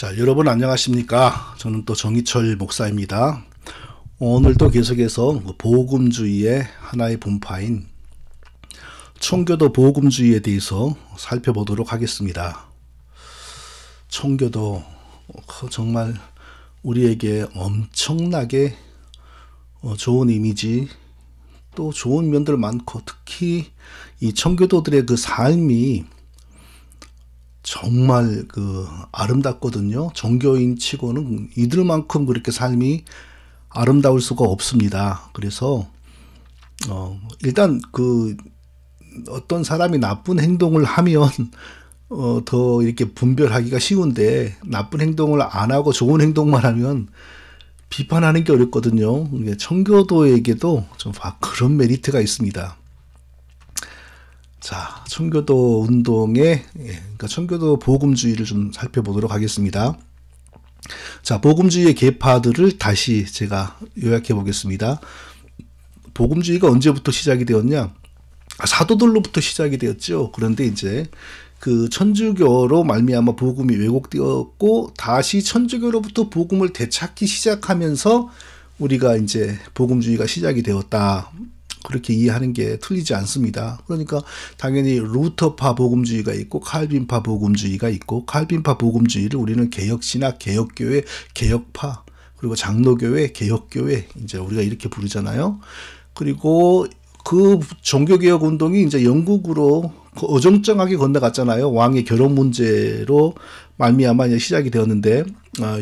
자, 여러분 안녕하십니까? 저는 또 정희철 목사입니다. 오늘도 계속해서 복음주의의 하나의 분파인 청교도 복음주의에 대해서 살펴보도록 하겠습니다. 청교도 정말 우리에게 엄청나게 좋은 이미지, 또 좋은 면들 많고, 특히 이 청교도들의 그 삶이 정말 아름답거든요. 종교인 치고는 이들만큼 그렇게 삶이 아름다울 수가 없습니다. 그래서 일단 어떤 사람이 나쁜 행동을 하면 더 이렇게 분별하기가 쉬운데, 나쁜 행동을 안 하고 좋은 행동만 하면 비판하는 게 어렵거든요. 청교도에게도 좀 그런 메리트가 있습니다. 자, 청교도 운동의 그러니까 청교도 복음주의를 좀 살펴보도록 하겠습니다. 자, 복음주의의 계파들을 다시 제가 요약해 보겠습니다. 복음주의가 언제부터 시작이 되었냐? 사도들로부터 시작이 되었죠. 그런데 이제 천주교로 말미암아 복음이 왜곡되었고, 다시 천주교로부터 복음을 되찾기 시작하면서 우리가 이제 복음주의가 시작이 되었다. 그렇게 이해하는 게 틀리지 않습니다. 그러니까 당연히 루터파 복음주의가 있고 칼빈파 복음주의가 있고, 칼빈파 복음주의를 우리는 개혁신학, 개혁교회, 개혁파, 그리고 장로교회, 개혁교회, 이제 우리가 이렇게 부르잖아요. 그리고 그 종교개혁 운동이 이제 영국으로 어정쩡하게 건너갔잖아요. 왕의 결혼 문제로 말미암아 이제 시작이 되었는데,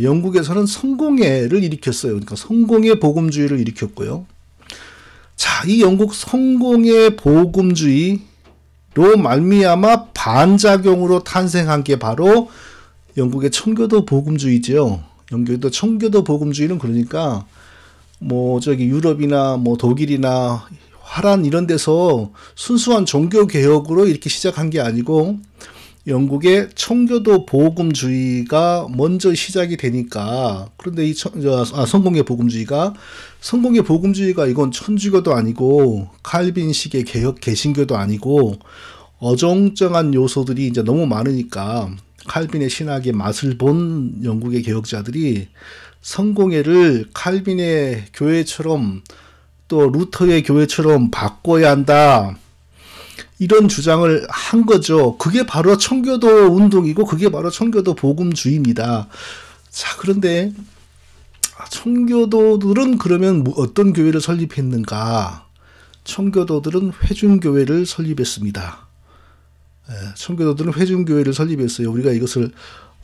영국에서는 성공회를 일으켰어요. 그러니까 성공회 복음주의를 일으켰고요. 자, 이 영국 성공의 복음주의로 말미암아 반작용으로 탄생한 게 바로 영국의 청교도 복음주의죠. 영국의 청교도 복음주의는 그러니까 유럽이나 독일이나 화란 이런 데서 순수한 종교 개혁으로 이렇게 시작한 게 아니고, 영국의 청교도 복음주의가 먼저 시작이 되니까. 그런데 이 성공의 복음주의가 이건 천주교도 아니고 칼빈식의 개혁 개신교도 아니고 어정쩡한 요소들이 이제 너무 많으니까, 칼빈의 신학의 맛을 본 영국의 개혁자들이 성공회를 칼빈의 교회처럼 또 루터의 교회처럼 바꿔야 한다, 이런 주장을 한 거죠. 그게 바로 청교도 운동이고, 그게 바로 청교도 복음주의입니다. 자, 그런데 청교도들은 그러면 어떤 교회를 설립했는가? 청교도들은 회중교회를 설립했습니다. 청교도들은 회중교회를 설립했어요. 우리가 이것을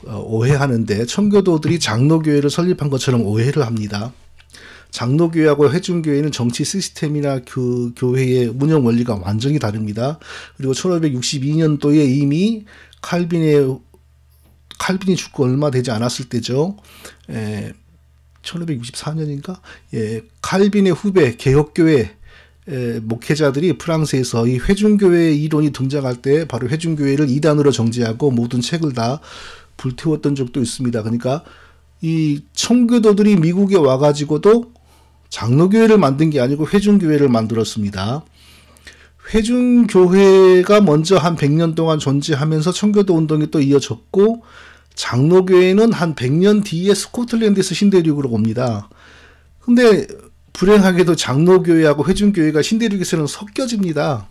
오해하는데, 청교도들이 장로교회를 설립한 것처럼 오해를 합니다. 장로교회하고 회중교회는 정치 시스템이나 그 교회의 운영 원리가 완전히 다릅니다. 그리고 1562년도에 이미 칼빈이 죽고 얼마 되지 않았을 때죠. 1564년인가? 칼빈의 후배 개혁교회 목회자들이 프랑스에서 이 회중교회 이론이 등장할 때 바로 회중교회를 이단으로 정죄하고 모든 책을 다 불태웠던 적도 있습니다. 그러니까 이 청교도들이 미국에 와가지고도 장로교회를 만든 게 아니고 회중교회를 만들었습니다. 회중교회가 먼저 한 100년 동안 존재하면서 청교도 운동이 또 이어졌고, 장로교회는 한 100년 뒤에 스코틀랜드에서 신대륙으로 옵니다. 근데 불행하게도 장로교회하고 회중교회가 신대륙에서는 섞여집니다.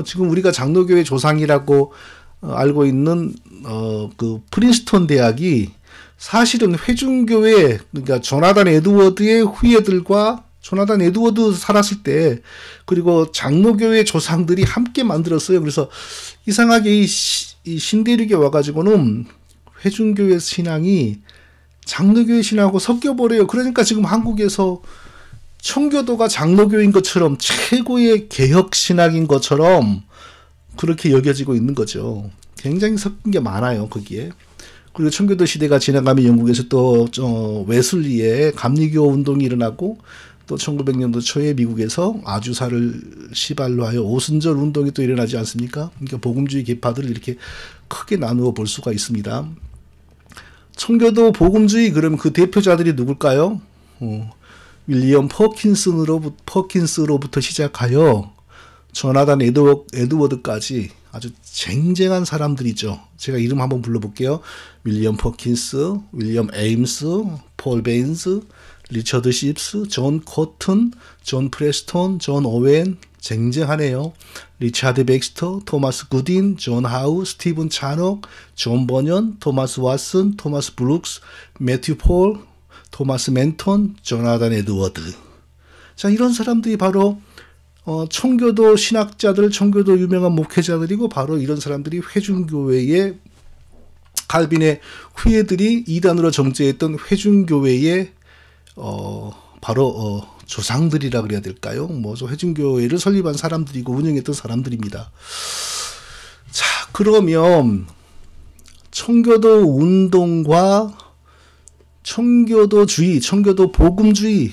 지금 우리가 장로교회 조상이라고 알고 있는 프린스턴 대학이 사실은 회중교회, 그러니까 조나단 에드워드의 후예들과 조나단 에드워드 살았을 때, 그리고 장로교회 조상들이 함께 만들었어요. 그래서 이상하게 이 신대륙에 와가지고는 회중교회 신앙이 장로교회 신앙하고 섞여버려요. 그러니까 지금 한국에서 청교도가 장로교회인 것처럼 최고의 개혁 신학인 것처럼 그렇게 여겨지고 있는 거죠. 굉장히 섞인 게 많아요, 거기에. 그리고 청교도 시대가 지나가면 영국에서 또 웨슬리의 감리교 운동이 일어나고, 또 1900년도 초에 미국에서 아주사를 시발로 하여 오순절 운동이 또 일어나지 않습니까? 그러니까 복음주의 계파들을 이렇게 크게 나누어 볼 수가 있습니다. 청교도 복음주의, 그러면 그 대표자들이 누굴까요? 윌리엄 퍼킨스로부터 시작하여 조나단 에드워드까지 아주 쟁쟁한 사람들이죠. 제가 이름 한번 불러볼게요. 윌리엄 퍼킨스, 윌리엄 에임스, 폴 베인스, 리처드 십스, 존 코튼, 존 프레스톤, 존 오웬, 쟁쟁하네요. 리차드 백스터, 토마스 구딘, 존 하우, 스티븐 차녹, 존 버년, 토마스 왓슨, 토마스 브룩스, 매튜 폴, 토마스 멘톤, 조나단 에드워드. 자, 이런 사람들이 바로 청교도 신학자들, 청교도 유명한 목회자들이고 바로 이런 사람들이 회중교회의 칼빈의 후예들이 이단으로 정죄했던 회중교회의 바로 조상들이라 그래야 될까요? 회중교회를 설립한 사람들이고 운영했던 사람들입니다. 자, 그러면 청교도 운동과 청교도주의, 청교도 복음주의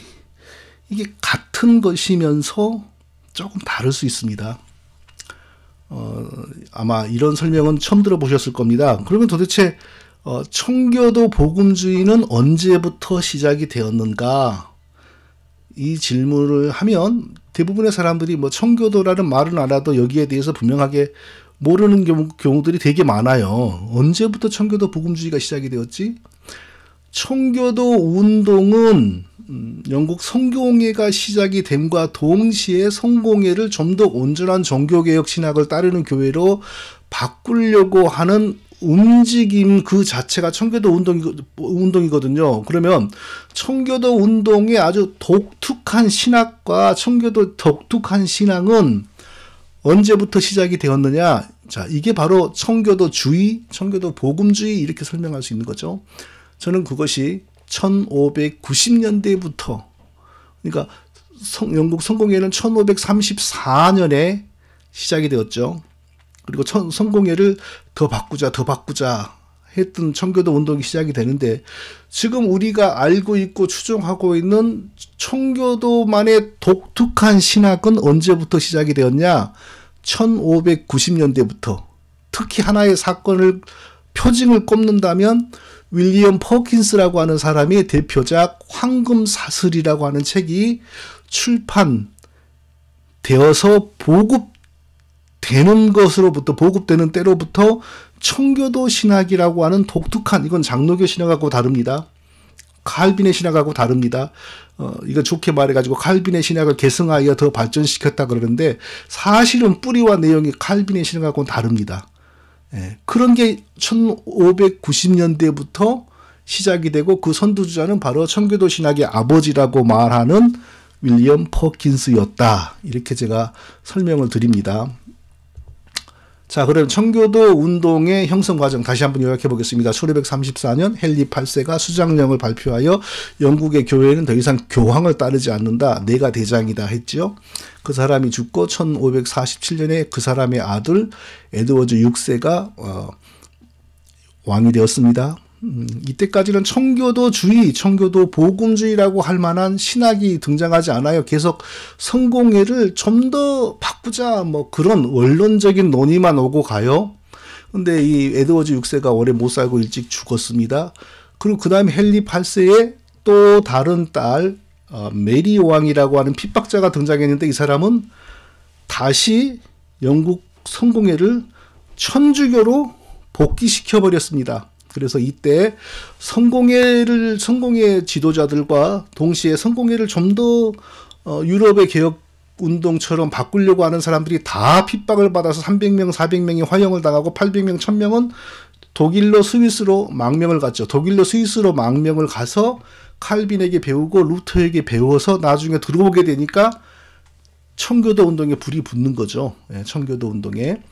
이게 같은 것이면서 조금 다를 수 있습니다. 아마 이런 설명은 처음 들어보셨을 겁니다. 그러면 도대체 청교도 복음주의는 언제부터 시작이 되었는가? 이 질문을 하면 대부분의 사람들이 청교도라는 말은 알아도 여기에 대해서 분명하게 모르는 경우들이 되게 많아요. 언제부터 청교도 복음주의가 시작이 되었지? 청교도 운동은 영국 성공회가 시작이 됨과 동시에 성공회를 좀 더 온전한 종교개혁 신학을 따르는 교회로 바꾸려고 하는 움직임 그 자체가 청교도 운동이거든요. 그러면 청교도 운동의 아주 독특한 신학과 청교도 독특한 신앙은 언제부터 시작이 되었느냐? 자, 이게 바로 청교도주의, 청교도 복음주의 이렇게 설명할 수 있는 거죠. 저는 그것이 1590년대부터, 그러니까 영국 성공회는 1534년에 시작이 되었죠. 그리고 성공회를 더 바꾸자 했던 청교도 운동이 시작이 되는데, 지금 우리가 알고 있고 추종하고 있는 청교도만의 독특한 신학은 언제부터 시작이 되었냐? 1590년대부터. 특히 하나의 사건을 표징을 꼽는다면 윌리엄 퍼킨스라고 하는 사람이 대표작 황금사슬이라고 하는 책이 출판되어서 보급되는 때로부터 청교도 신학이라고 하는 독특한, 이건 장로교 신학하고 다릅니다. 칼빈의 신학하고 다릅니다. 이거 좋게 말해가지고 칼빈의 신학을 계승하여 더 발전시켰다 그러는데 사실은 뿌리와 내용이 칼빈의 신학하고는 다릅니다. 예, 그런 게 1590년대부터 시작이 되고 그 선두주자는 바로 청교도 신학의 아버지라고 말하는 윌리엄 퍼킨스였다. 이렇게 제가 설명을 드립니다. 자, 그럼 청교도 운동의 형성 과정 다시 한번 요약해 보겠습니다. 1534년 헨리 8세가 수장령을 발표하여 영국의 교회는 더 이상 교황을 따르지 않는다. 내가 대장이다 했죠. 그 사람이 죽고 1547년에 그 사람의 아들 에드워드 6세가 왕이 되었습니다. 이때까지는 청교도주의, 청교도 복음주의라고 할 만한 신학이 등장하지 않아요. 계속 성공회를 좀 더 바꾸자 그런 원론적인 논의만 오고 가요. 근데 이 에드워드 6세가 오래 못 살고 일찍 죽었습니다. 그리고 그 다음에 헨리 8세의 또 다른 딸 메리 왕이라고 하는 핍박자가 등장했는데 이 사람은 다시 영국 성공회를 천주교로 복귀시켜 버렸습니다. 그래서 이때 성공회 지도자들과 동시에 성공회를 좀 더 유럽의 개혁 운동처럼 바꾸려고 하는 사람들이 다 핍박을 받아서 300명, 400명이 화형을 당하고 800명, 1000명은 독일로 스위스로 망명을 갔죠. 독일로 스위스로 망명을 가서 칼빈에게 배우고 루터에게 배워서 나중에 들어오게 되니까 청교도 운동에 불이 붙는 거죠. 예, 청교도 운동에.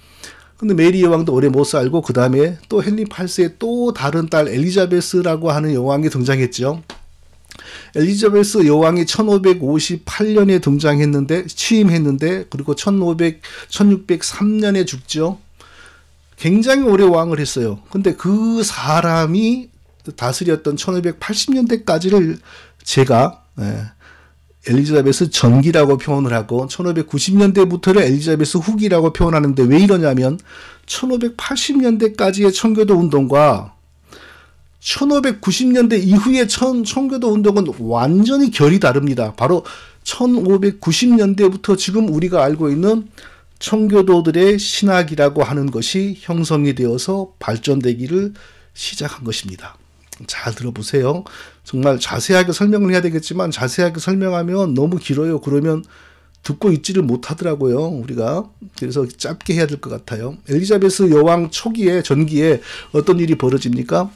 근데 메리 여왕도 오래 못 살고 그 다음에 또 헨리 8세의 또 다른 딸 엘리자베스라고 하는 여왕이 등장했죠. 엘리자베스 여왕이 1558년에 취임했는데 그리고 1603년에 죽죠. 굉장히 오래 왕을 했어요. 근데 그 사람이 다스렸던 1580년대까지를 제가 엘리자베스 전기라고 표현을 하고 1590년대부터를 엘리자베스 후기라고 표현하는데 왜 이러냐면 1580년대까지의 청교도 운동과 1590년대 이후의 청교도 운동은 완전히 결이 다릅니다. 바로 1590년대부터 지금 우리가 알고 있는 청교도들의 신학이라고 하는 것이 형성이 되어서 발전되기를 시작한 것입니다. 잘 들어보세요. 정말 자세하게 설명을 해야 되겠지만 자세하게 설명하면 너무 길어요. 그러면 듣고 있지를 못하더라고요. 우리가. 그래서 짧게 해야 될 것 같아요. 엘리자베스 여왕 초기에 전기에 어떤 일이 벌어집니까?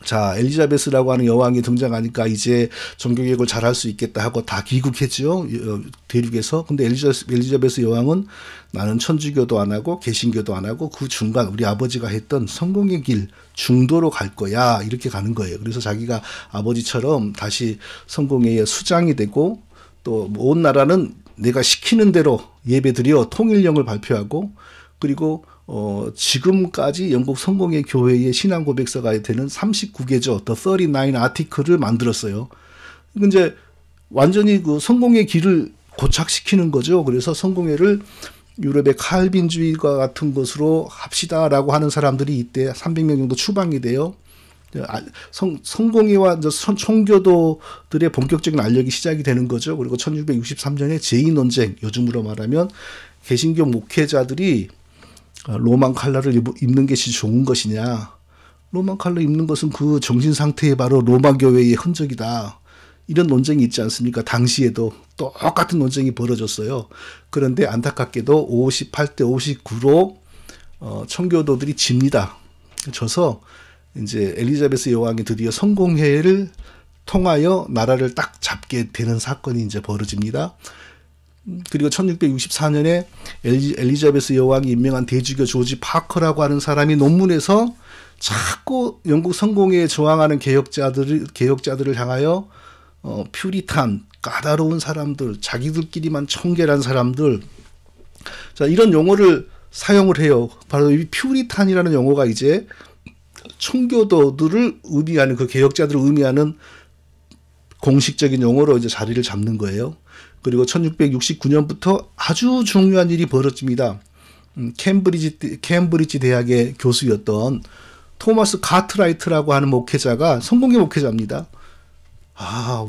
자, 엘리자베스라고 하는 여왕이 등장하니까 이제 종교개혁을 잘할 수 있겠다 하고 다 귀국했죠. 대륙에서. 근데 엘리자베스 여왕은 나는 천주교도 안 하고 개신교도 안 하고 그 중간 우리 아버지가 했던 성공의 길 중도로 갈 거야. 이렇게 가는 거예요. 그래서 자기가 아버지처럼 다시 성공회의 수장이 되고 또 온 나라는 내가 시키는 대로 예배드려 통일령을 발표하고 그리고 지금까지 영국 성공회 교회의 신앙 고백서가 되는 39개조, The 39 아티클을 만들었어요. 이제 완전히 그 성공회 길을 고착시키는 거죠. 그래서 성공회를 유럽의 칼빈주의과 같은 것으로 합시다라고 하는 사람들이 이때 300명 정도 추방이 돼요. 성공회와 총교도들의 본격적인 알력이 시작이 되는 거죠. 그리고 1663년에 제2논쟁, 요즘으로 말하면 개신교 목회자들이 로만 칼라를 입는 것이 좋은 것이냐. 로만 칼라 입는 것은 그 정신 상태에 바로 로마 교회의 흔적이다. 이런 논쟁이 있지 않습니까? 당시에도 똑같은 논쟁이 벌어졌어요. 그런데 안타깝게도 58대 59로 청교도들이 집니다. 져서 이제 엘리자베스 여왕이 드디어 성공회를 통하여 나라를 딱 잡게 되는 사건이 이제 벌어집니다. 그리고 1664년에 엘리자베스 여왕이 임명한 대주교 조지 파커라고 하는 사람이 논문에서 자꾸 영국 성공회에 저항하는 개혁자들을 향하여 퓨리탄, 까다로운 사람들, 자기들끼리만 청결한 사람들, 자 이런 용어를 사용을 해요. 바로 이 퓨리탄이라는 용어가 이제 청교도들을 의미하는 그 개혁자들을 의미하는 공식적인 용어로 이제 자리를 잡는 거예요. 그리고 1669년부터 아주 중요한 일이 벌어집니다. 캠브리지 대학의 교수였던 토마스 카트라이트라고 하는 목회자가 성공회 목회자입니다.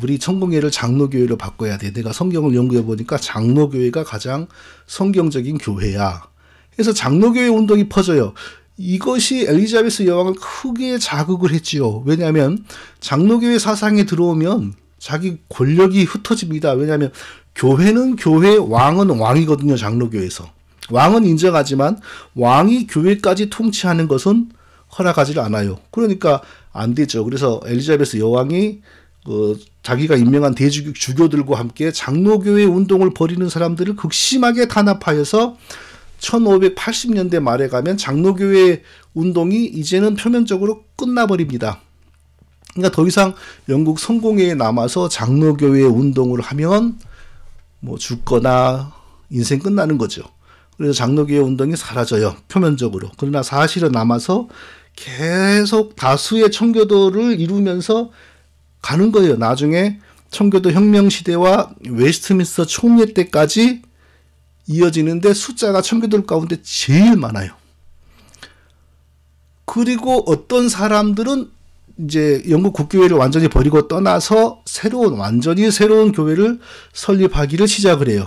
우리 성공회를 장로교회로 바꿔야 돼. 내가 성경을 연구해 보니까 장로교회가 가장 성경적인 교회야. 그래서 장로교회 운동이 퍼져요. 이것이 엘리자베스 여왕을 크게 자극을 했지요. 왜냐하면 장로교회 사상에 들어오면 자기 권력이 흩어집니다. 왜냐하면 교회는 교회, 왕은 왕이거든요. 장로교회에서. 왕은 인정하지만 왕이 교회까지 통치하는 것은 허락하지 않아요. 그러니까 안 되죠. 그래서 엘리자베스 여왕이 자기가 임명한 주교들과 함께 장로교회 운동을 벌이는 사람들을 극심하게 탄압하여서 1580년대 말에 가면 장로교회 운동이 이제는 표면적으로 끝나버립니다. 그러니까 더 이상 영국 성공회에 남아서 장로교회 운동을 하면 뭐 죽거나 인생 끝나는 거죠. 그래서 장로교회 운동이 사라져요. 표면적으로. 그러나 사실은 남아서 계속 다수의 청교도를 이루면서 가는 거예요. 나중에 청교도 혁명시대와 웨스트민스터 총회 때까지 이어지는데 숫자가 청교도들 가운데 제일 많아요. 그리고 어떤 사람들은 이제 영국 국교회를 완전히 버리고 떠나서 완전히 새로운 교회를 설립하기를 시작을 해요.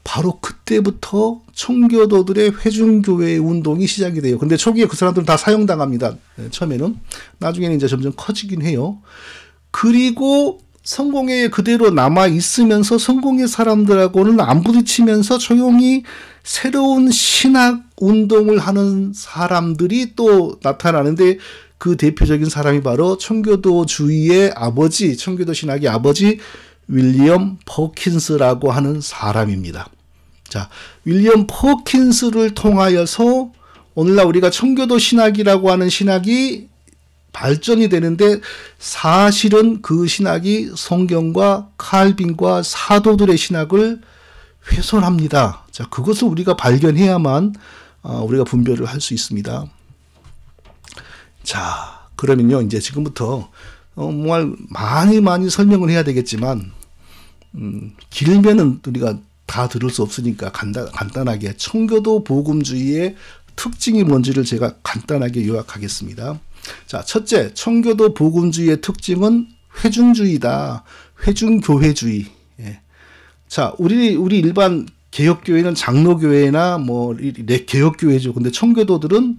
바로 그때부터 청교도들의 회중교회 운동이 시작이 돼요. 근데 초기에 그 사람들은 다 사형당합니다. 처음에는. 나중에는 이제 점점 커지긴 해요. 그리고 성공회에 그대로 남아 있으면서 성공회 사람들하고는 안 부딪히면서 조용히 새로운 신학 운동을 하는 사람들이 또 나타나는데 그 대표적인 사람이 바로 청교도주의의 아버지, 청교도 신학의 아버지 윌리엄 퍼킨스라고 하는 사람입니다. 자, 윌리엄 퍼킨스를 통하여서 오늘날 우리가 청교도 신학이라고 하는 신학이 발전이 되는데 사실은 그 신학이 성경과 칼빈과 사도들의 신학을 훼손합니다. 자, 그것을 우리가 발견해야만 우리가 분별을 할 수 있습니다. 자, 그러면요, 이제 지금부터 정말 많이 설명을 해야 되겠지만 길면은 우리가 다 들을 수 없으니까 간단하게 청교도 복음주의의 특징이 뭔지를 제가 간단하게 요약하겠습니다. 자, 첫째, 청교도 복음주의의 특징은 회중주의다. 회중교회주의. 예. 자, 우리 일반 개혁교회는 장로교회나 뭐 개혁교회죠. 근데 청교도들은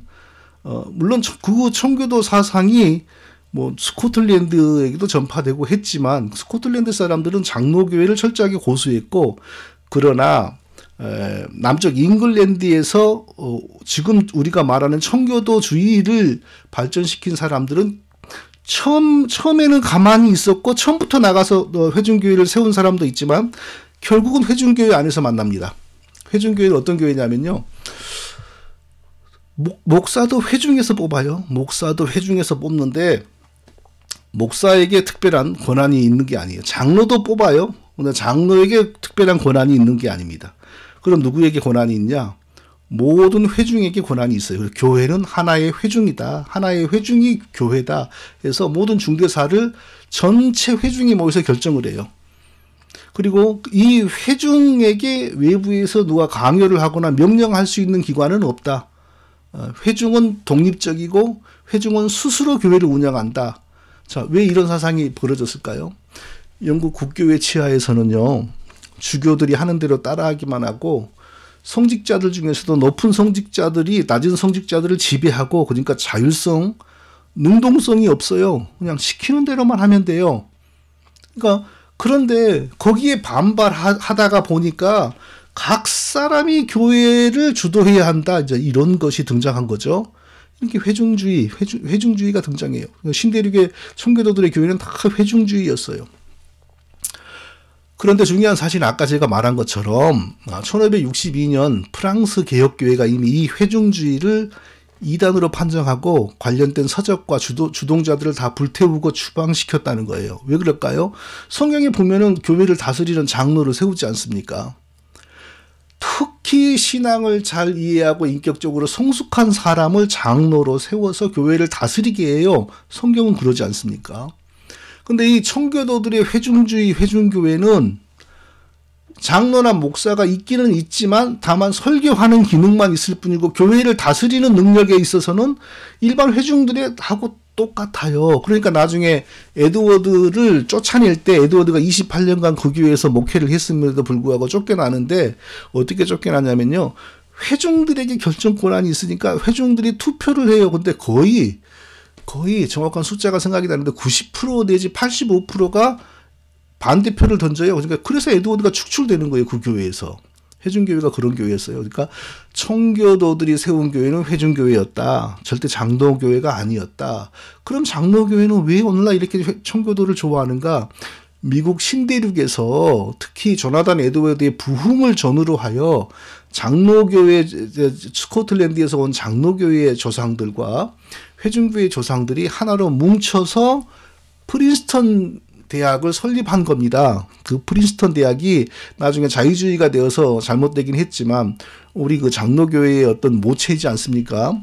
물론 그 청교도 사상이 뭐 스코틀랜드에게도 전파되고 했지만 스코틀랜드 사람들은 장로교회를 철저하게 고수했고, 그러나 남쪽 잉글랜드에서 지금 우리가 말하는 청교도주의를 발전시킨 사람들은 처음에는 가만히 있었고 처음부터 나가서 회중교회를 세운 사람도 있지만 결국은 회중교회 안에서 만납니다. 회중교회는 어떤 교회냐면요, 목사도 회중에서 뽑아요. 목사도 회중에서 뽑는데 목사에게 특별한 권한이 있는 게 아니에요. 장로도 뽑아요. 근데 장로에게 특별한 권한이 있는 게 아닙니다. 그럼 누구에게 권한이 있냐? 모든 회중에게 권한이 있어요. 교회는 하나의 회중이다. 하나의 회중이 교회다. 해서 모든 중대사를 전체 회중이 모여서 결정을 해요. 그리고 이 회중에게 외부에서 누가 강요를 하거나 명령할 수 있는 기관은 없다. 회중은 독립적이고 회중은 스스로 교회를 운영한다. 자, 왜 이런 사상이 벌어졌을까요? 영국 국교회 치하에서는요, 주교들이 하는 대로 따라하기만 하고 성직자들 중에서도 높은 성직자들이 낮은 성직자들을 지배하고, 그러니까 자율성, 능동성이 없어요. 그냥 시키는 대로만 하면 돼요. 그러니까 그런데 거기에 반발하다가 보니까 각 사람이 교회를 주도해야 한다, 이제 이런 것이 등장한 거죠. 이렇게 회중주의가 등장해요. 신대륙의 청교도들의 교회는 다 회중주의였어요. 그런데 중요한 사실은 아까 제가 말한 것처럼 1562년 프랑스 개혁교회가 이미 이 회중주의를 이단으로 판정하고 관련된 서적과 주동자들을 다 불태우고 추방시켰다는 거예요. 왜 그럴까요? 성경에 보면은 교회를 다스리는 장로를 세우지 않습니까? 특히 신앙을 잘 이해하고 인격적으로 성숙한 사람을 장로로 세워서 교회를 다스리게 해요. 성경은 그러지 않습니까? 근데 이 청교도들의 회중주의 회중교회는 장로나 목사가 있기는 있지만 다만 설교하는 기능만 있을 뿐이고 교회를 다스리는 능력에 있어서는 일반 회중들하고 똑같아요. 그러니까 나중에 에드워드를 쫓아낼 때 에드워드가 28년간 그 교회에서 목회를 했음에도 불구하고 쫓겨나는데 어떻게 쫓겨나냐면요, 회중들에게 결정 권한이 있으니까 회중들이 투표를 해요. 근데 거의 정확한 숫자가 생각이 나는데 90% 내지 85%가 반대표를 던져요. 그러니까 그래서 에드워드가 축출되는 거예요. 그 교회에서. 회중교회가 그런 교회였어요. 그러니까 청교도들이 세운 교회는 회중교회였다. 절대 장로교회가 아니었다. 그럼 장로교회는 왜 오늘날 이렇게 청교도를 좋아하는가? 미국 신대륙에서 특히 조나단 에드워드의 부흥을 전후로 하여 장로교회, 스코틀랜드에서 온 장로교회의 조상들과 회중교회의 조상들이 하나로 뭉쳐서 프린스턴 대학을 설립한 겁니다. 그 프린스턴 대학이 나중에 자유주의가 되어서 잘못되긴 했지만 우리 그 장로교회의 어떤 모체이지 않습니까?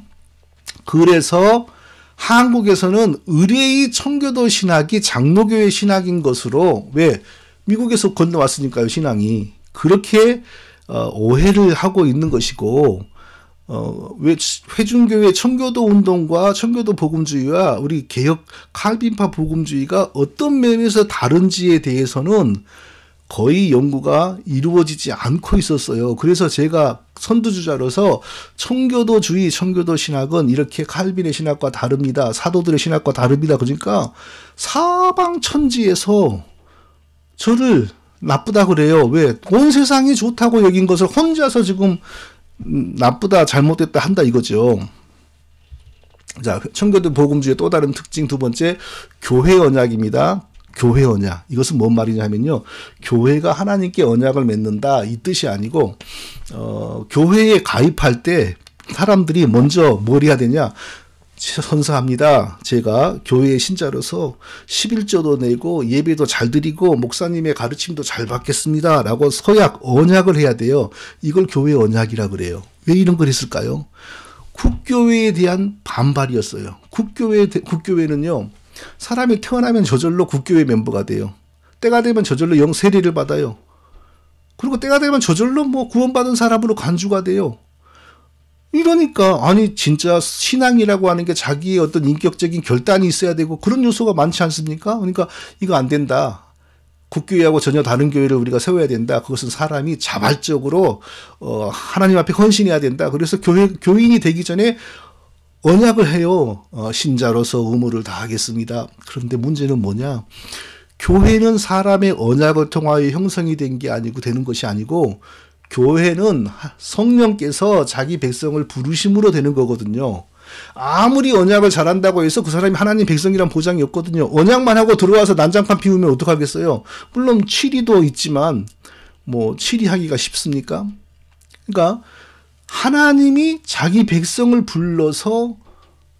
그래서 한국에서는 의뢰의 청교도 신학이 장로교회 신학인 것으로, 왜? 미국에서 건너왔으니까요, 신앙이. 그렇게 오해를 하고 있는 것이고, 왜 회중교회 청교도 운동과 청교도 복음주의와 우리 개혁 칼빈파 복음주의가 어떤 면에서 다른지에 대해서는 거의 연구가 이루어지지 않고 있었어요. 그래서 제가 선두주자로서 청교도주의, 청교도 신학은 이렇게 칼빈의 신학과 다릅니다. 사도들의 신학과 다릅니다. 그러니까 사방천지에서 저를 나쁘다 그래요. 왜? 온 세상이 좋다고 여긴 것을 혼자서 지금 나쁘다, 잘못됐다 한다 이거죠. 자, 청교도 복음주의 또 다른 특징 두 번째, 교회 언약입니다. 교회 언약. 이것은 뭔 말이냐 하면요, 교회가 하나님께 언약을 맺는다 이 뜻이 아니고, 교회에 가입할 때 사람들이 먼저 뭘 해야 되냐? 선사합니다. 제가 교회의 신자로서 11조도 내고 예배도 잘 드리고 목사님의 가르침도 잘 받겠습니다. 라고 서약, 언약을 해야 돼요. 이걸 교회 언약이라 그래요. 왜 이런 걸 했을까요? 국교회에 대한 반발이었어요. 국교회는요, 사람이 태어나면 저절로 국교회 멤버가 돼요. 때가 되면 저절로 영 세례를 받아요. 그리고 때가 되면 저절로 뭐 구원받은 사람으로 간주가 돼요. 이러니까 아니 진짜 신앙이라고 하는 게 자기의 어떤 인격적인 결단이 있어야 되고 그런 요소가 많지 않습니까? 그러니까 이거 안 된다. 국교회하고 전혀 다른 교회를 우리가 세워야 된다. 그것은 사람이 자발적으로 하나님 앞에 헌신해야 된다. 그래서 교인이 되기 전에 언약을 해요. 신자로서 의무를 다하겠습니다. 그런데 문제는 뭐냐? 교회는 사람의 언약을 통하여 형성이 된 게 아니고 되는 것이 아니고 교회는 성령께서 자기 백성을 부르심으로 되는 거거든요. 아무리 언약을 잘한다고 해서 그 사람이 하나님 백성이란 보장이 없거든요. 언약만 하고 들어와서 난장판 피우면 어떡하겠어요? 물론 치리도 있지만 뭐 치리하기가 쉽습니까? 그러니까 하나님이 자기 백성을 불러서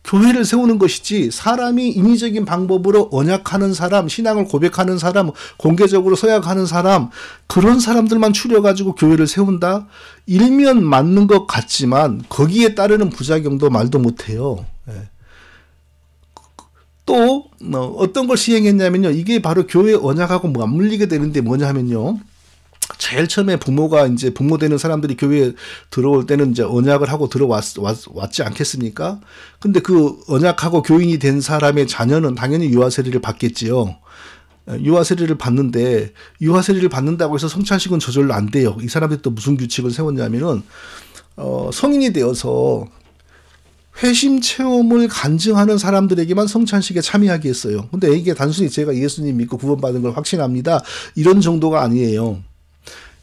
교회를 세우는 것이지 사람이 인위적인 방법으로 언약하는 사람, 신앙을 고백하는 사람, 공개적으로 서약하는 사람, 그런 사람들만 추려가지고 교회를 세운다? 일면 맞는 것 같지만 거기에 따르는 부작용도 말도 못해요. 또 어떤 걸 시행했냐면요. 이게 바로 교회 언약하고 맞물리게 되는데 뭐냐 하면요. 제일 처음에 부모가 이제 부모 되는 사람들이 교회에 들어올 때는 이제 언약을 하고 왔지 않겠습니까? 근데 그 언약하고 교인이 된 사람의 자녀는 당연히 유아 세례를 받겠지요. 유아 세례를 받는데 유아 세례를 받는다고 해서 성찬식은 저절로 안 돼요. 이 사람들이 또 무슨 규칙을 세웠냐면은 성인이 되어서 회심 체험을 간증하는 사람들에게만 성찬식에 참여하게 했어요. 근데 이게 단순히 제가 예수님 믿고 구원받은 걸 확신합니다. 이런 정도가 아니에요.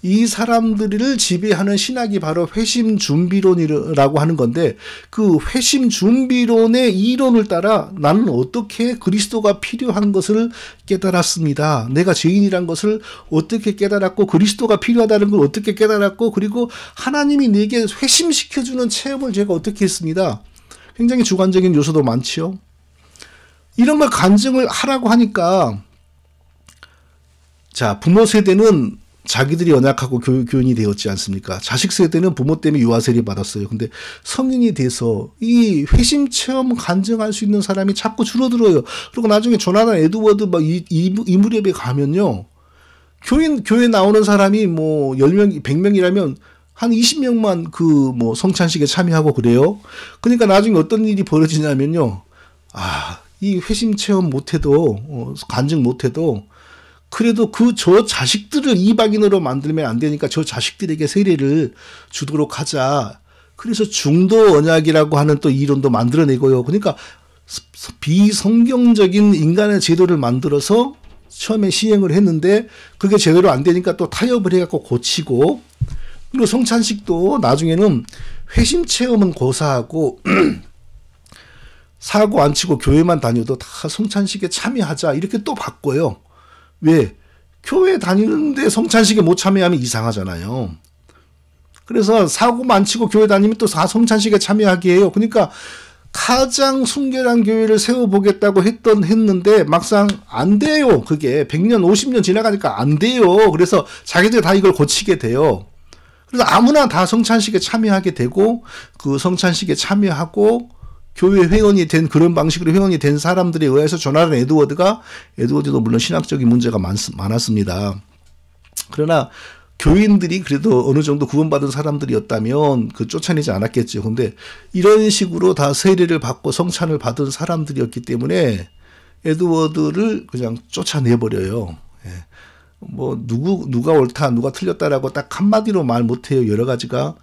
이 사람들을 지배하는 신학이 바로 회심 준비론이라고 하는 건데 그 회심 준비론의 이론을 따라 나는 어떻게 그리스도가 필요한 것을 깨달았습니다. 내가 죄인이란 것을 어떻게 깨달았고 그리스도가 필요하다는 걸 어떻게 깨달았고 그리고 하나님이 내게 회심시켜주는 체험을 제가 어떻게 했습니다. 굉장히 주관적인 요소도 많지요. 이런 걸 간증을 하라고 하니까 자 부모 세대는 자기들이 언약하고 교인이 되었지 않습니까? 자식 세대는 부모 때문에 유아 세례 받았어요. 근데 성인이 돼서 이 회심 체험 간증할 수 있는 사람이 자꾸 줄어들어요. 그리고 나중에 조나단 에드워드 막 이 무렵에 가면요. 교회 나오는 사람이 뭐 10명, 100명이라면 한 20명만 그 뭐 성찬식에 참여하고 그래요. 그러니까 나중에 어떤 일이 벌어지냐면요. 이 회심 체험 못해도 간증 못해도 그래도 저 자식들을 이방인으로 만들면 안 되니까 저 자식들에게 세례를 주도록 하자. 그래서 중도 언약이라고 하는 또 이론도 만들어내고요. 그러니까 비성경적인 인간의 제도를 만들어서 처음에 시행을 했는데 그게 제대로 안 되니까 또 타협을 해갖고 고치고 그리고 성찬식도 나중에는 회심 체험은 고사하고 사고 안 치고 교회만 다녀도 다 성찬식에 참여하자 이렇게 또 바꿔요. 왜? 교회 다니는데 성찬식에 못 참여하면 이상하잖아요. 그래서 사고만 치고 교회 다니면 또 성찬식에 참여하게 해요. 그러니까 가장 순결한 교회를 세워보겠다고 했는데 막상 안 돼요. 그게 100년, 50년 지나가니까 안 돼요. 그래서 자기들 다 이걸 고치게 돼요. 그래서 아무나 다 성찬식에 참여하게 되고 그 성찬식에 참여하고 교회 회원이 된 그런 방식으로 회원이 된 사람들에 의해서 조나단 에드워드도 물론 신학적인 문제가 많았습니다. 그러나 교인들이 그래도 어느 정도 구원받은 사람들이었다면 쫓아내지 않았겠죠. 근데 이런 식으로 다 세례를 받고 성찬을 받은 사람들이었기 때문에 에드워드를 그냥 쫓아내버려요. 뭐 누가 옳다 누가 틀렸다라고 딱 한마디로 말 못해요. 여러 가지가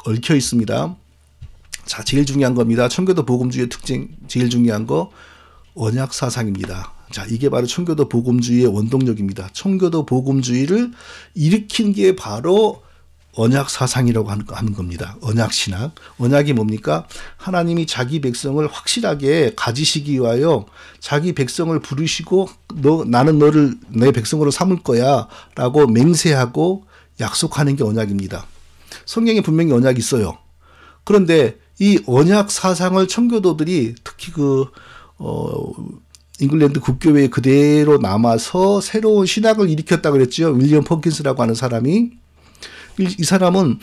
얽혀 있습니다. 자, 제일 중요한 겁니다. 청교도 복음주의의 특징, 제일 중요한 거 언약 사상입니다. 자, 이게 바로 청교도 복음주의의 원동력입니다. 청교도 복음주의를 일으킨 게 바로 언약 사상이라고 하는 겁니다. 언약 신학. 언약이 뭡니까? 하나님이 자기 백성을 확실하게 가지시기 위하여 자기 백성을 부르시고 나는 너를 내 백성으로 삼을 거야 라고 맹세하고 약속하는 게 언약입니다. 성경에 분명히 언약이 있어요. 그런데 이 언약 사상을 청교도들이 특히 잉글랜드 국교회에 그대로 남아서 새로운 신학을 일으켰다고 그랬죠. 윌리엄 펑킨스라고 하는 사람이. 이 사람은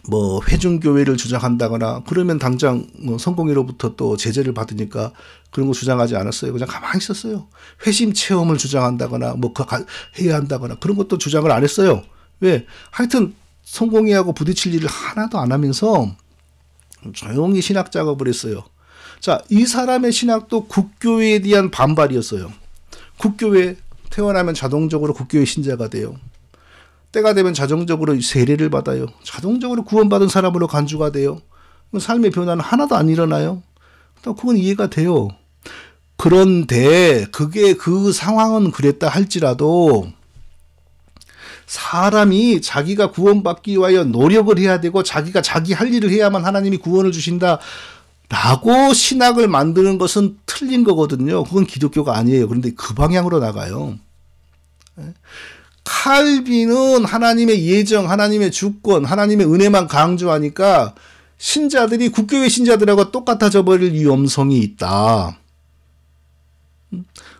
뭐 회중교회를 주장한다거나 그러면 당장 성공회로부터 또 제재를 받으니까 그런 거 주장하지 않았어요. 그냥 가만히 있었어요. 회심 체험을 주장한다거나 뭐 해야 한다거나 그런 것도 주장을 안 했어요. 왜? 하여튼 성공회하고 부딪힐 일을 하나도 안 하면서 조용히 신학 작업을 했어요. 자, 이 사람의 신학도 국교회에 대한 반발이었어요. 국교회 태어나면 자동적으로 국교의 신자가 돼요. 때가 되면 자동적으로 세례를 받아요. 자동적으로 구원받은 사람으로 간주가 돼요. 삶의 변화는 하나도 안 일어나요. 그건 이해가 돼요. 그런데 그 상황은 그랬다 할지라도 사람이 자기가 구원받기 위하여 노력을 해야 되고 자기가 자기 할 일을 해야만 하나님이 구원을 주신다 라고 신학을 만드는 것은 틀린 거거든요. 그건 기독교가 아니에요. 그런데 그 방향으로 나가요. 칼빈은 하나님의 예정, 하나님의 주권, 하나님의 은혜만 강조하니까 신자들이 국교의 신자들하고 똑같아져 버릴 위험성이 있다.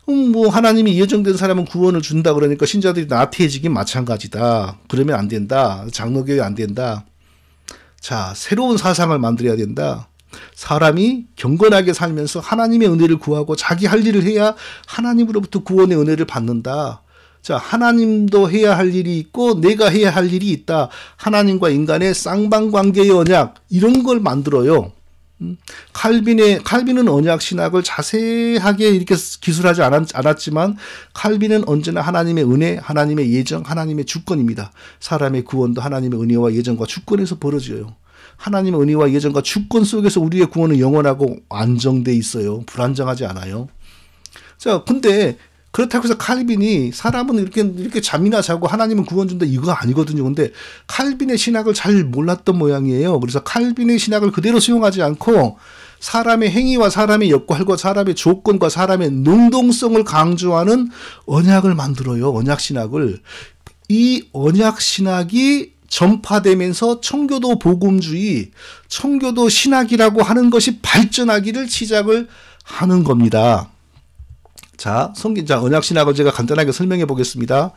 뭐 하나님이 예정된 사람은 구원을 준다 그러니까 신자들이 나태해지긴 마찬가지다. 그러면 안 된다. 장로교회 안 된다. 자, 새로운 사상을 만들어야 된다. 사람이 경건하게 살면서 하나님의 은혜를 구하고 자기 할 일을 해야 하나님으로부터 구원의 은혜를 받는다. 자, 하나님도 해야 할 일이 있고 내가 해야 할 일이 있다. 하나님과 인간의 쌍방관계의 언약 이런 걸 만들어요. 칼빈은 언약 신학을 자세하게 이렇게 기술하지 않았지만 칼빈은 언제나 하나님의 은혜, 하나님의 예정, 하나님의 주권입니다. 사람의 구원도 하나님의 은혜와 예정과 주권에서 벌어져요. 하나님의 은혜와 예정과 주권 속에서 우리의 구원은 영원하고 안정돼 있어요. 불안정하지 않아요. 자, 근데 그렇다고 해서 칼빈이 사람은 이렇게 잠이나 자고 하나님은 구원 준다 이거 아니거든요. 근데 칼빈의 신학을 잘 몰랐던 모양이에요. 그래서 칼빈의 신학을 그대로 수용하지 않고 사람의 행위와 사람의 역할과 사람의 조건과 사람의 능동성을 강조하는 언약을 만들어요. 언약 신학을. 이 언약 신학이 전파되면서 청교도 복음주의, 청교도 신학이라고 하는 것이 발전하기를 시작을 하는 겁니다. 자, 언약 신학을 제가 간단하게 설명해 보겠습니다.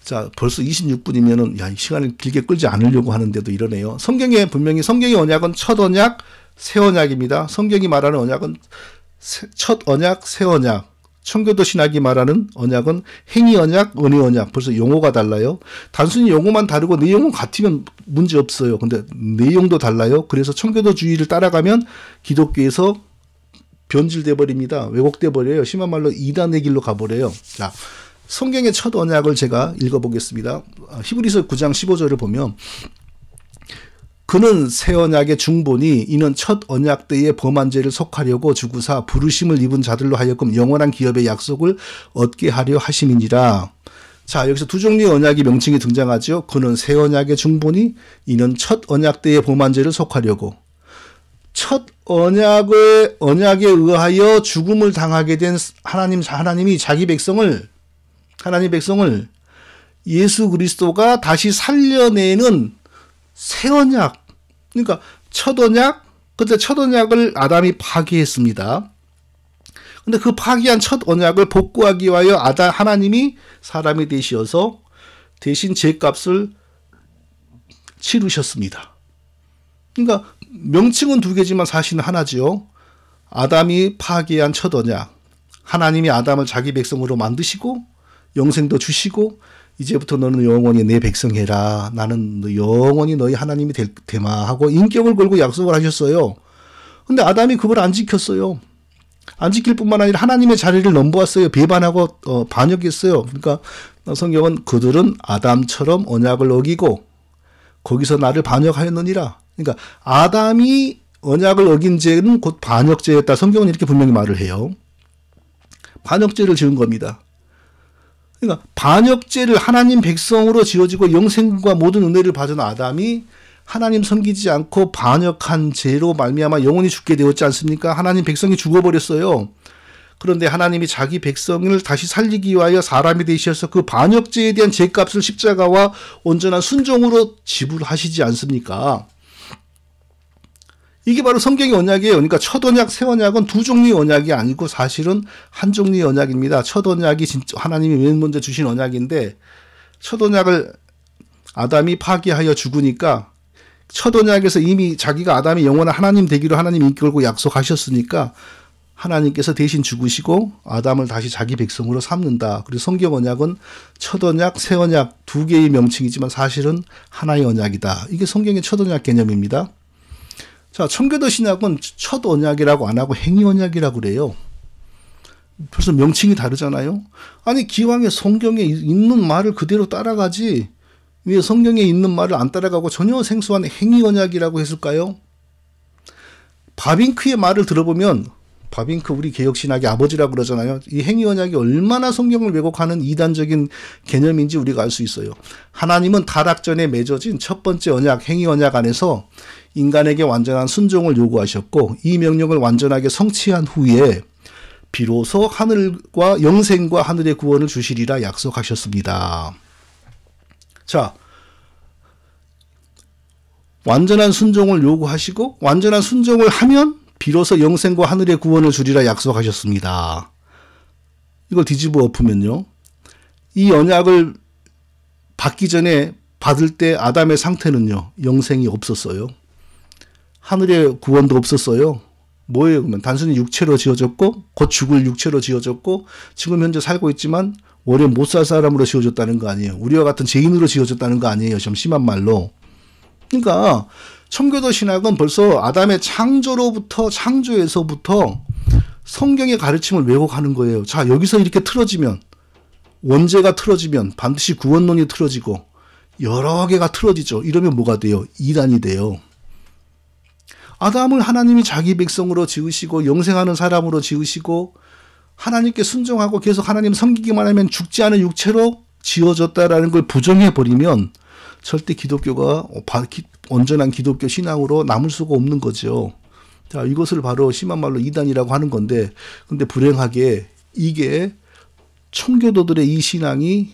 자, 벌써 26분이면은, 이 시간을 길게 끌지 않으려고 하는데도 이러네요. 분명히 성경의 언약은 첫 언약, 새 언약입니다. 성경이 말하는 언약은 첫 언약, 새 언약. 청교도 신학이 말하는 언약은 행위 언약, 은혜 언약. 벌써 용어가 달라요. 단순히 용어만 다르고 내용은 같으면 문제 없어요. 근데 내용도 달라요. 그래서 청교도주의를 따라가면 기독교에서 변질돼 버립니다. 왜곡돼 버려요. 심한 말로 이단의 길로 가버려요. 자, 성경의 첫 언약을 제가 읽어보겠습니다. 히브리서 9장 15절을 보면 그는 새 언약의 중본이 이는 첫 언약 때의 범한 죄를 속하려고 주구사 부르심을 입은 자들로 하여금 영원한 기업의 약속을 얻게 하려 하심이니라. 자, 여기서 두 종류의 언약의 명칭이 등장하죠. 그는 새 언약의 중본이 이는 첫 언약 때의 범한 죄를 속하려고. 첫 언약에 의하여 죽음을 당하게 된 하나님이 하나님 백성을 예수 그리스도가 다시 살려내는 새 언약. 그러니까 그때 첫 언약을 아담이 파기했습니다. 근데 그 파기한 첫 언약을 복구하기 위하여 하나님이 사람이 되셔서 대신 죄값을 치르셨습니다. 그러니까 명칭은 두 개지만 사실은 하나지요. 아담이 파기한 첫 언약. 하나님이 아담을 자기 백성으로 만드시고 영생도 주시고 이제부터 너는 영원히 내 백성해라. 나는 영원히 너희 하나님이 되마 하고 인격을 걸고 약속을 하셨어요. 근데 아담이 그걸 안 지켰어요. 안 지킬 뿐만 아니라 하나님의 자리를 넘보았어요. 배반하고 반역했어요. 그러니까 성경은 그들은 아담처럼 언약을 어기고 거기서 나를 반역하였느니라. 그러니까 아담이 언약을 어긴 죄는 곧 반역죄였다. 성경은 이렇게 분명히 말을 해요. 반역죄를 지은 겁니다. 그러니까 반역죄를 하나님 백성으로 지어지고 영생과 모든 은혜를 받은 아담이 하나님 섬기지 않고 반역한 죄로 말미암아 영원히 죽게 되었지 않습니까? 하나님 백성이 죽어버렸어요. 그런데 하나님이 자기 백성을 다시 살리기 위하여 사람이 되셔서 그 반역죄에 대한 죄값을 십자가와 온전한 순종으로 지불하시지 않습니까? 이게 바로 성경의 언약이에요. 그러니까 첫 언약, 새 언약은 두 종류의 언약이 아니고 사실은 한 종류의 언약입니다. 첫 언약이 진짜 하나님이 맨 먼저 주신 언약인데 첫 언약을 아담이 파기하여 죽으니까 첫 언약에서 이미 자기가 아담이 영원한 하나님 되기로 하나님 인기 걸고 약속하셨으니까 하나님께서 대신 죽으시고 아담을 다시 자기 백성으로 삼는다. 그래서 성경 언약은 첫 언약, 새 언약 두 개의 명칭이지만 사실은 하나의 언약이다. 이게 성경의 첫 언약 개념입니다. 자, 청교도 신학은 첫 언약이라고 안 하고 행위 언약이라고 그래요. 벌써 명칭이 다르잖아요. 아니 기왕에 성경에 있는 말을 그대로 따라가지 왜 성경에 있는 말을 안 따라가고 전혀 생소한 행위언약이라고 했을까요? 바빙크의 말을 들어보면 바빙크 우리 개혁신학의 아버지라고 그러잖아요. 이 행위언약이 얼마나 성경을 왜곡하는 이단적인 개념인지 우리가 알 수 있어요. 하나님은 타락전에 맺어진 첫 번째 언약, 행위언약 안에서 인간에게 완전한 순종을 요구하셨고 이 명령을 완전하게 성취한 후에 비로소 하늘과 영생과 하늘의 구원을 주시리라 약속하셨습니다. 자, 완전한 순종을 요구하시고 완전한 순종을 하면 비로소 영생과 하늘의 구원을 주리라 약속하셨습니다. 이걸 뒤집어 엎으면요. 이 언약을 받기 전에 받을 때 아담의 상태는요. 영생이 없었어요. 하늘의 구원도 없었어요. 뭐예요? 그러면 단순히 육체로 지어졌고 곧 죽을 육체로 지어졌고 지금 현재 살고 있지만 오래 못 살 사람으로 지어졌다는 거 아니에요. 우리와 같은 죄인으로 지어졌다는 거 아니에요. 좀 심한 말로. 그러니까 청교도 신학은 벌써 아담의 창조에서부터 성경의 가르침을 왜곡하는 거예요. 자, 여기서 이렇게 틀어지면 원죄가 틀어지면 반드시 구원론이 틀어지고 여러 개가 틀어지죠. 이러면 뭐가 돼요? 이단이 돼요. 아담을 하나님이 자기 백성으로 지으시고 영생하는 사람으로 지으시고 하나님께 순종하고 계속 하나님 섬기기만 하면 죽지 않은 육체로 지어졌다라는 걸 부정해버리면 절대 기독교가 온전한 기독교 신앙으로 남을 수가 없는 거죠. 자, 이것을 바로 심한 말로 이단이라고 하는 건데, 근데 불행하게 이게 청교도들의 이 신앙이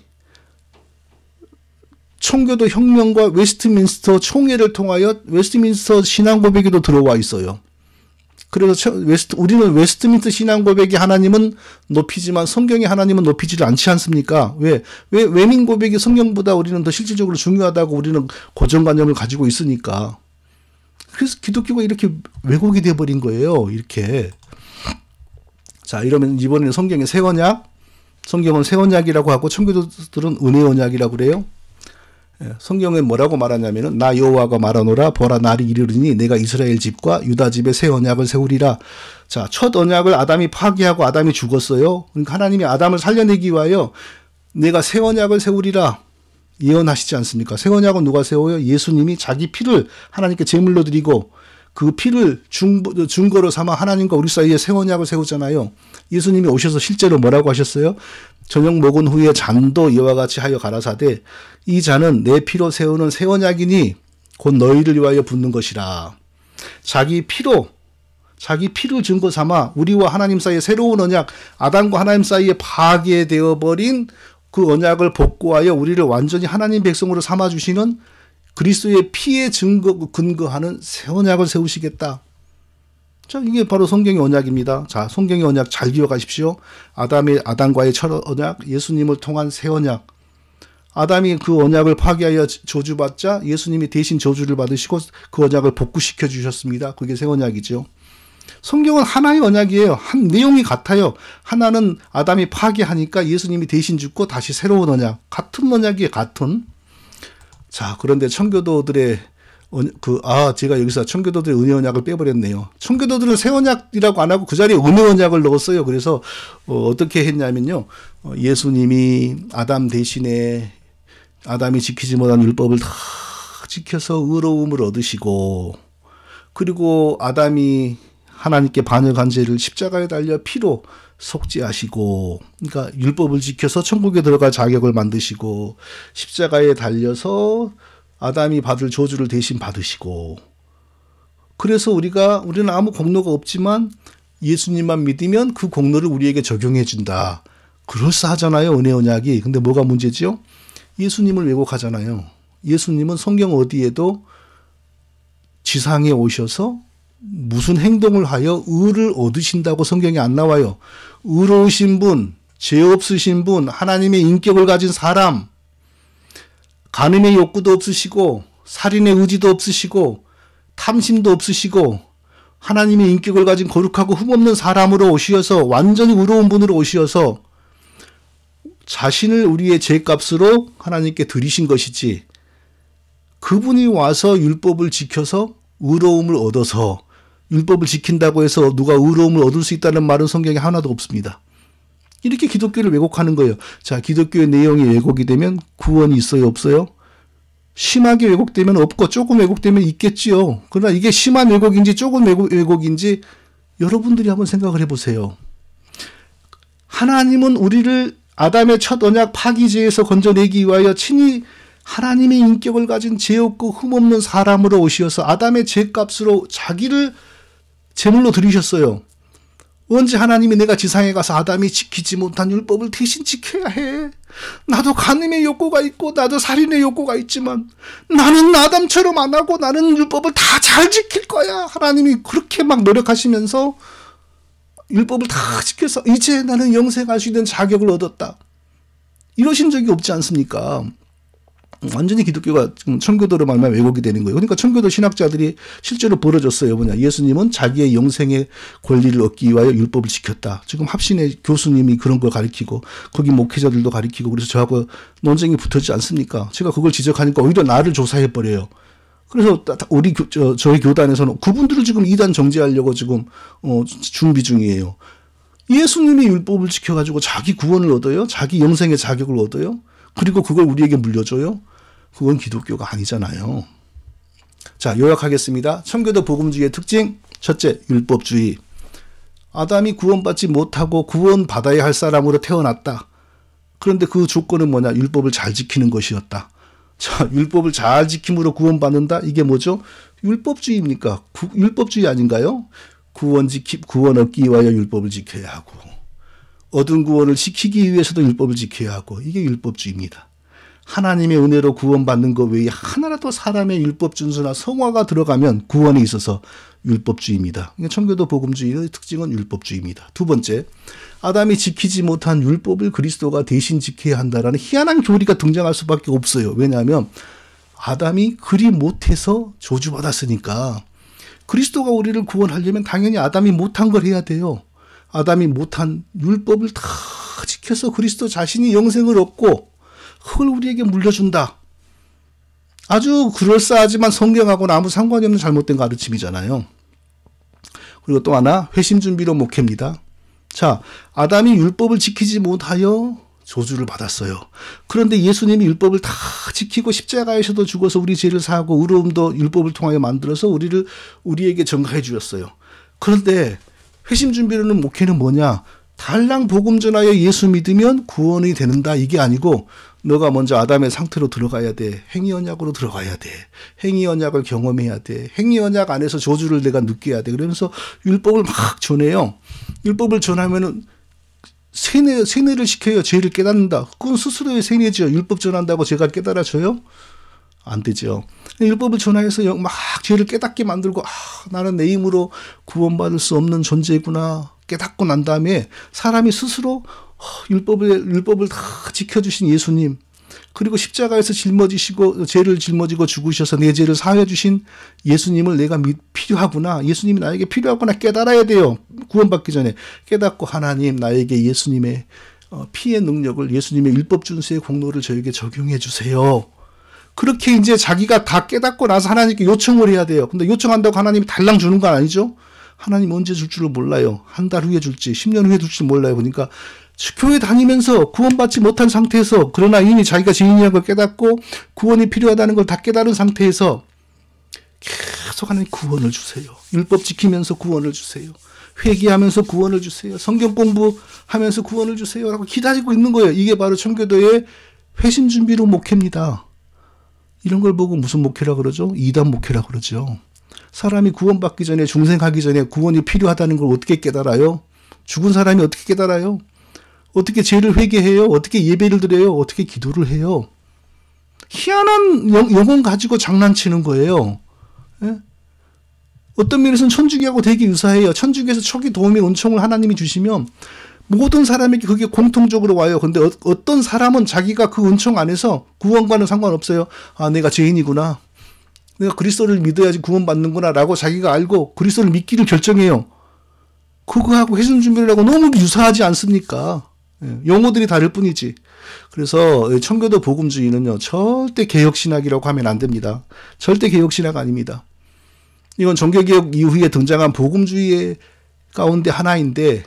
청교도 혁명과 웨스트민스터 총회를 통하여 웨스트민스터 신앙 고백에도 들어와 있어요. 그래서 우리는 웨스트민스터 신앙 고백이 하나님은 높이지만 성경의 하나님은 높이지를 않지 않습니까? 왜 외민 고백이 성경보다 우리는 더 실질적으로 중요하다고 우리는 고정관념을 가지고 있으니까. 그래서 기독교가 이렇게 왜곡이 돼버린 거예요. 이렇게. 자, 이러면 이번에는 성경의 새 언약, 성경은 새 언약이라고 하고 청교도들은 은혜 언약이라고 그래요. 성경에 뭐라고 말하냐면은 나 여호와가 말하노라 보라 날이 이르리니 내가 이스라엘 집과 유다 집에 새 언약을 세우리라. 자, 첫 언약을 아담이 파기하고 아담이 죽었어요. 그러니까 하나님이 아담을 살려내기 위하여 내가 새 언약을 세우리라 예언하시지 않습니까? 새 언약은 누가 세워요? 예수님이 자기 피를 하나님께 제물로 드리고 그 피를 증거로 삼아 하나님과 우리 사이에 새 언약을 세우잖아요. 예수님이 오셔서 실제로 뭐라고 하셨어요? 저녁 먹은 후에 잔도 이와 같이 하여 가라사대 이 잔은 내 피로 세우는 새 언약이니 곧 너희를 위하여 붓는 것이라. 자기 피를 증거 삼아 우리와 하나님 사이에 새로운 언약, 아담과 하나님 사이에 파괴되어 버린 그 언약을 복구하여 우리를 완전히 하나님 백성으로 삼아주시는 그리스도의 피에 근거하는 새 언약을 세우시겠다. 자, 이게 바로 성경의 언약입니다. 자, 성경의 언약 잘 기억하십시오. 아담과의 첫 언약, 예수님을 통한 새 언약. 아담이 그 언약을 파괴하여 저주받자 예수님이 대신 저주를 받으시고 그 언약을 복구시켜 주셨습니다. 그게 새 언약이죠. 성경은 하나의 언약이에요. 한 내용이 같아요. 하나는 아담이 파괴하니까 예수님이 대신 죽고 다시 새로운 언약. 같은 언약이에요. 같은. 자, 그런데 청교도들의 제가 여기서 청교도들의 은혜 언약을 빼버렸네요. 청교도들은 새 언약이라고 안 하고 그 자리에 은혜 언약을 넣었어요. 그래서 어떻게 했냐면요. 예수님이 아담 대신에 아담이 지키지 못한 율법을 다 지켜서 의로움을 얻으시고 그리고 아담이 하나님께 반역한 죄를 십자가에 달려 피로 속죄하시고 그러니까 율법을 지켜서 천국에 들어갈 자격을 만드시고 십자가에 달려서 아담이 받을 저주를 대신 받으시고 그래서 우리는 아무 공로가 없지만 예수님만 믿으면 그 공로를 우리에게 적용해 준다. 그럴싸하잖아요. 은혜 언약이. 근데 뭐가 문제지요? 예수님을 왜곡하잖아요. 예수님은 성경 어디에도 지상에 오셔서 무슨 행동을 하여 의를 얻으신다고 성경에 안 나와요. 의로우신 분, 죄 없으신 분, 하나님의 인격을 가진 사람, 간음의 욕구도 없으시고 살인의 의지도 없으시고 탐심도 없으시고 하나님의 인격을 가진 거룩하고 흠없는 사람으로 오시어서 완전히 의로운 분으로 오시어서 자신을 우리의 죄값으로 하나님께 드리신 것이지 그분이 와서 율법을 지켜서 의로움을 얻어서 율법을 지킨다고 해서 누가 의로움을 얻을 수 있다는 말은 성경에 하나도 없습니다. 이렇게 기독교를 왜곡하는 거예요. 자, 기독교의 내용이 왜곡이 되면 구원이 있어요, 없어요? 심하게 왜곡되면 없고 조금 왜곡되면 있겠지요. 그러나 이게 심한 왜곡인지 조금 왜곡인지 여러분들이 한번 생각을 해보세요. 하나님은 우리를 아담의 첫 언약 파기죄에서 건져내기 위하여 친히 하나님의 인격을 가진 죄 없고 흠없는 사람으로 오시어서 아담의 죄값으로 자기를 제물로 드리셨어요. 언제 하나님이 내가 지상에 가서 아담이 지키지 못한 율법을 대신 지켜야 해. 나도 간음의 욕구가 있고 나도 살인의 욕구가 있지만 나는 아담처럼 안 하고 나는 율법을 다 잘 지킬 거야. 하나님이 그렇게 막 노력하시면서 율법을 다 지켜서 이제 나는 영생할 수 있는 자격을 얻었다. 이러신 적이 없지 않습니까? 완전히 기독교가 청교도로 말미암아 왜곡이 되는 거예요. 그러니까 청교도 신학자들이 실제로 벌어졌어요. 뭐냐, 예수님은 자기의 영생의 권리를 얻기 위하여 율법을 지켰다. 지금 합신의 교수님이 그런 걸 가리키고 거기 목회자들도 가리키고 그래서 저하고 논쟁이 붙었지 않습니까? 제가 그걸 지적하니까 오히려 나를 조사해 버려요. 그래서 우리 저희 교단에서는 그분들을 지금 이단 정죄하려고 지금 준비 중이에요. 예수님이 율법을 지켜가지고 자기 구원을 얻어요. 자기 영생의 자격을 얻어요. 그리고 그걸 우리에게 물려줘요. 그건 기독교가 아니잖아요. 자, 요약하겠습니다. 청교도 복음주의의 특징. 첫째, 율법주의. 아담이 구원받지 못하고 구원받아야 할 사람으로 태어났다. 그런데 그 조건은 뭐냐? 율법을 잘 지키는 것이었다. 자, 율법을 잘 지킴으로 구원받는다? 이게 뭐죠? 율법주의입니까? 율법주의 아닌가요? 구원 얻기 위하여 율법을 지켜야 하고 얻은 구원을 지키기 위해서도 율법을 지켜야 하고 이게 율법주의입니다. 하나님의 은혜로 구원받는 것 외에 하나라도 사람의 율법 준수나 성화가 들어가면 구원에 있어서 율법주의입니다. 청교도 복음주의의 특징은 율법주의입니다. 두 번째, 아담이 지키지 못한 율법을 그리스도가 대신 지켜야 한다라는 희한한 교리가 등장할 수밖에 없어요. 왜냐하면 아담이 그리 못해서 저주받았으니까 그리스도가 우리를 구원하려면 당연히 아담이 못한 걸 해야 돼요. 아담이 못한 율법을 다 지켜서 그리스도 자신이 영생을 얻고 그걸 우리에게 물려준다. 아주 그럴싸하지만 성경하고는 아무 상관이 없는 잘못된 가르침이잖아요. 그리고 또 하나, 회심준비로 목회입니다. 자, 아담이 율법을 지키지 못하여 저주를 받았어요. 그런데 예수님이 율법을 다 지키고 십자가에서도 죽어서 우리 죄를 사하고 의로움도 율법을 통하여 만들어서 우리에게 전가해 주셨어요. 그런데 회심준비로는 목회는 뭐냐? 달랑 복음 전하여 예수 믿으면 구원이 되는다. 이게 아니고 너가 먼저 아담의 상태로 들어가야 돼. 행위언약으로 들어가야 돼. 행위언약을 경험해야 돼. 행위언약 안에서 저주를 내가 느껴야 돼. 그러면서 율법을 막 전해요. 율법을 전하면은 세뇌를 시켜요. 죄를 깨닫는다. 그건 스스로의 세뇌죠. 율법 전한다고 죄가 깨달아져요? 안 되죠. 율법을 전하여서 막 죄를 깨닫게 만들고 나는 내 힘으로 구원받을 수 없는 존재구나 깨닫고 난 다음에 사람이 스스로 율법을 다 지켜주신 예수님, 그리고 십자가에서 짊어지시고 죄를 짊어지고 죽으셔서 내 죄를 사하여 주신 예수님을 내가 필요하구나, 예수님이 나에게 필요하구나 깨달아야 돼요. 구원받기 전에 깨닫고 하나님 나에게 예수님의 피의 능력을, 예수님의 율법 준수의 공로를 저에게 적용해 주세요. 그렇게 이제 자기가 다 깨닫고 나서 하나님께 요청을 해야 돼요. 근데 요청한다고 하나님이 달랑 주는 건 아니죠. 하나님 언제 줄 줄을 몰라요. 한 달 후에 줄지 10년 후에 줄지 몰라요. 그러니까 교회 다니면서 구원받지 못한 상태에서, 그러나 이미 자기가 죄인이라는 걸 깨닫고 구원이 필요하다는 걸 다 깨달은 상태에서 계속 하나님 구원을 주세요. 율법 지키면서 구원을 주세요. 회개하면서 구원을 주세요. 성경 공부하면서 구원을 주세요. 라고 기다리고 있는 거예요. 이게 바로 청교도의 회심 준비로 목회입니다. 이런 걸 보고 무슨 목회라 그러죠? 이단 목회라 그러죠. 사람이 구원받기 전에, 중생하기 전에 구원이 필요하다는 걸 어떻게 깨달아요? 죽은 사람이 어떻게 깨달아요? 어떻게 죄를 회개해요? 어떻게 예배를 드려요? 어떻게 기도를 해요? 희한한 영혼 가지고 장난치는 거예요. 예? 어떤 면에서는 천주교하고 되게 유사해요. 천주교에서 초기 도움의 은총을 하나님이 주시면 모든 사람에게 그게 공통적으로 와요. 근데 어떤 사람은 자기가 그 은총 안에서 구원과는 상관없어요. 내가 죄인이구나. 내가 그리스도를 믿어야지 구원받는구나 라고 자기가 알고 그리스도를 믿기를 결정해요. 그거하고 회심 준비를 하고 너무 유사하지 않습니까? 용어들이 다를 뿐이지. 그래서 청교도 복음주의는요, 절대 개혁신학이라고 하면 안 됩니다. 절대 개혁신학 아닙니다. 이건 종교개혁 이후에 등장한 복음주의 가운데 하나인데,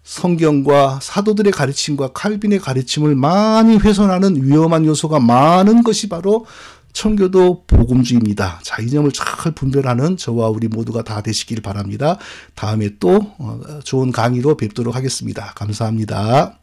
성경과 사도들의 가르침과 칼빈의 가르침을 많이 훼손하는 위험한 요소가 많은 것이 바로 청교도 복음주의입니다. 자, 이 점을 잘 분별하는 저와 우리 모두가 다 되시길 바랍니다. 다음에 또 좋은 강의로 뵙도록 하겠습니다. 감사합니다.